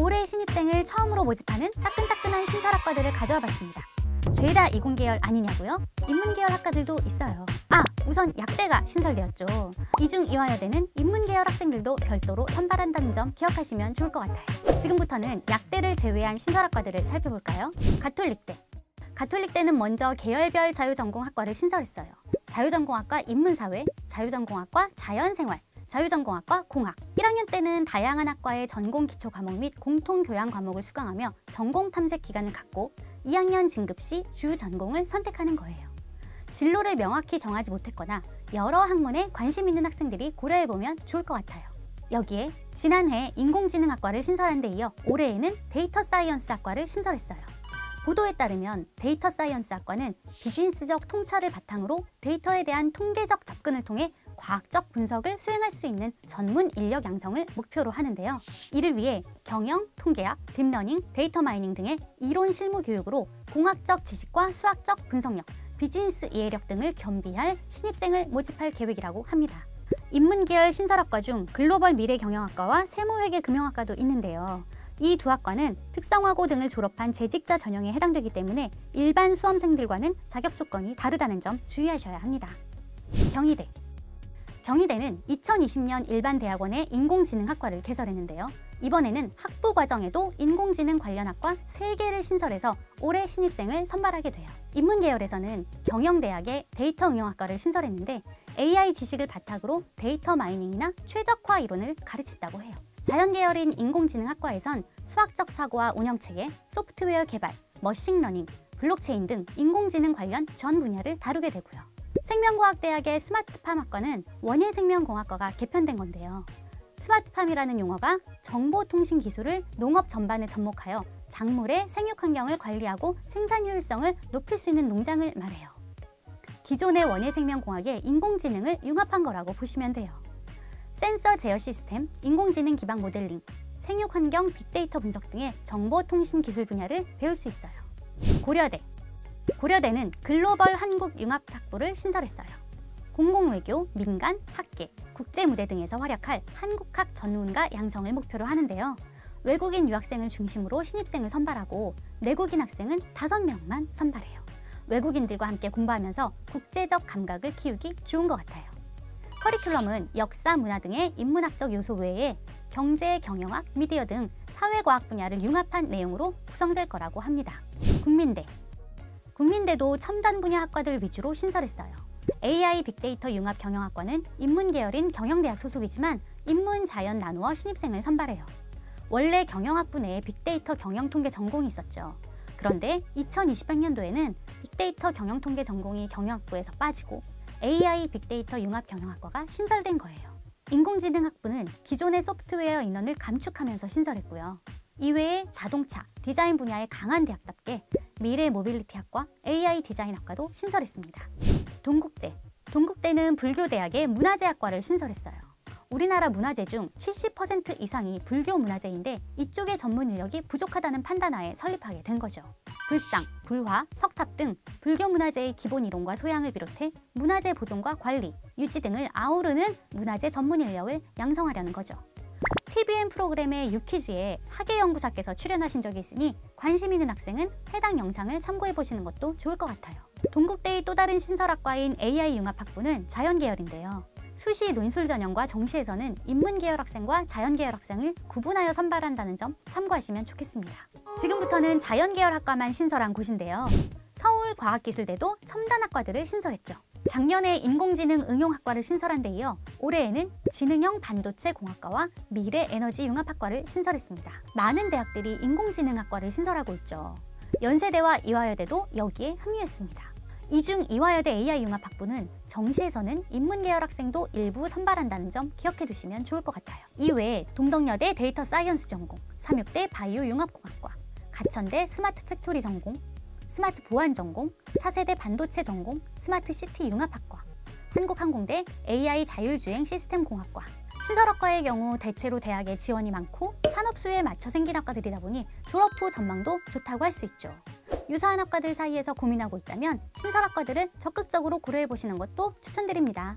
올해 신입생을 처음으로 모집하는 따끈따끈한 신설학과들을 가져와 봤습니다. 죄다 이공계열 아니냐고요? 인문계열 학과들도 있어요. 우선 약대가 신설되었죠. 이중이화여대는 인문계열 학생들도 별도로 선발한다는 점 기억하시면 좋을 것 같아요. 지금부터는 약대를 제외한 신설학과들을 살펴볼까요? 가톨릭대. 가톨릭대는 먼저 계열별 자유전공학과를 신설했어요. 자유전공학과 인문사회, 자유전공학과 자연생활, 자유전공학과 공학. 1학년 때는 다양한 학과의 전공 기초 과목 및 공통교양 과목을 수강하며 전공 탐색 기간을 갖고 2학년 진급 시 주 전공을 선택하는 거예요. 진로를 명확히 정하지 못했거나 여러 학문에 관심 있는 학생들이 고려해보면 좋을 것 같아요. 여기에 지난해 인공지능학과를 신설한 데 이어 올해에는 데이터 사이언스 학과를 신설했어요. 보도에 따르면 데이터 사이언스 학과는 비즈니스적 통찰을 바탕으로 데이터에 대한 통계적 접근을 통해 과학적 분석을 수행할 수 있는 전문 인력 양성을 목표로 하는데요. 이를 위해 경영, 통계학, 딥러닝, 데이터 마이닝 등의 이론 실무 교육으로 공학적 지식과 수학적 분석력, 비즈니스 이해력 등을 겸비할 신입생을 모집할 계획이라고 합니다. 인문계열 신설학과 중 글로벌 미래경영학과와 세무회계금융학과도 있는데요. 이 두 학과는 특성화고 등을 졸업한 재직자 전형에 해당되기 때문에 일반 수험생들과는 자격 조건이 다르다는 점 주의하셔야 합니다. 경희대. 경희대는 2020년 일반대학원의 인공지능학과를 개설했는데요. 이번에는 학부 과정에도 인공지능 관련 학과 3개를 신설해서 올해 신입생을 선발하게 돼요. 인문계열에서는 경영대학의 데이터응용학과를 신설했는데 AI 지식을 바탕으로 데이터 마이닝이나 최적화 이론을 가르친다고 해요. 자연계열인 인공지능학과에선 수학적 사고와 운영체계, 소프트웨어 개발, 머신러닝, 블록체인 등 인공지능 관련 전 분야를 다루게 되고요. 생명과학대학의 스마트팜학과는 원예생명공학과가 개편된 건데요. 스마트팜이라는 용어가 정보통신 기술을 농업 전반에 접목하여 작물의 생육환경을 관리하고 생산 효율성을 높일 수 있는 농장을 말해요. 기존의 원예생명공학에 인공지능을 융합한 거라고 보시면 돼요. 센서 제어 시스템, 인공지능 기반 모델링, 생육환경 빅데이터 분석 등의 정보통신 기술 분야를 배울 수 있어요. 고려대. 고려대는 글로벌 한국융합학부를 신설했어요. 공공외교, 민간, 학계, 국제무대 등에서 활약할 한국학 전문가 양성을 목표로 하는데요. 외국인 유학생을 중심으로 신입생을 선발하고 내국인 학생은 5명만 선발해요. 외국인들과 함께 공부하면서 국제적 감각을 키우기 좋은 것 같아요. 커리큘럼은 역사, 문화 등의 인문학적 요소 외에 경제, 경영학, 미디어 등 사회과학 분야를 융합한 내용으로 구성될 거라고 합니다. 국민대. 국민대도 첨단 분야 학과들 위주로 신설했어요. AI 빅데이터 융합 경영학과는 인문계열인 경영대학 소속이지만 인문, 자연 나누어 신입생을 선발해요. 원래 경영학부 내에 빅데이터 경영통계 전공이 있었죠. 그런데 2028년도에는 빅데이터 경영통계 전공이 경영학부에서 빠지고 AI 빅데이터 융합 경영학과가 신설된 거예요. 인공지능학부는 기존의 소프트웨어 인원을 감축하면서 신설했고요. 이외에 자동차, 디자인 분야에 강한 대학답게 미래 모빌리티학과, AI 디자인학과도 신설했습니다. 동국대. 동국대는 불교대학의 문화재학과를 신설했어요. 우리나라 문화재 중 70% 이상이 불교 문화재인데 이쪽의 전문 인력이 부족하다는 판단하에 설립하게 된 거죠. 불상, 불화, 석탑 등 불교 문화재의 기본 이론과 소양을 비롯해 문화재 보존과 관리, 유지 등을 아우르는 문화재 전문 인력을 양성하려는 거죠. TVN 프로그램의 유퀴즈에 학예연구사께서 출연하신 적이 있으니 관심 있는 학생은 해당 영상을 참고해보시는 것도 좋을 것 같아요. 동국대의 또 다른 신설학과인 AI융합학부는 자연계열인데요. 수시 논술 전형과 정시에서는 인문계열 학생과 자연계열 학생을 구분하여 선발한다는 점 참고하시면 좋겠습니다. 지금부터는 자연계열 학과만 신설한 곳인데요. 서울과학기술대도 첨단학과들을 신설했죠. 작년에 인공지능 응용학과를 신설한 데 이어 올해에는 지능형 반도체 공학과와 미래에너지융합학과를 신설했습니다. 많은 대학들이 인공지능학과를 신설하고 있죠. 연세대와 이화여대도 여기에 합류했습니다. 이중 이화여대 AI융합학부는 정시에서는 인문계열 학생도 일부 선발한다는 점 기억해 두시면 좋을 것 같아요. 이외에 동덕여대 데이터 사이언스 전공, 삼육대 바이오융합공학과, 가천대 스마트 팩토리 전공, 스마트 보안 전공, 차세대 반도체 전공, 스마트 시티 융합학과, 한국항공대 AI 자율주행 시스템 공학과. 신설학과의 경우 대체로 대학에 지원이 많고 산업수요에 맞춰 생긴 학과들이다 보니 졸업 후 전망도 좋다고 할 수 있죠. 유사한 학과들 사이에서 고민하고 있다면 신설학과들을 적극적으로 고려해보시는 것도 추천드립니다.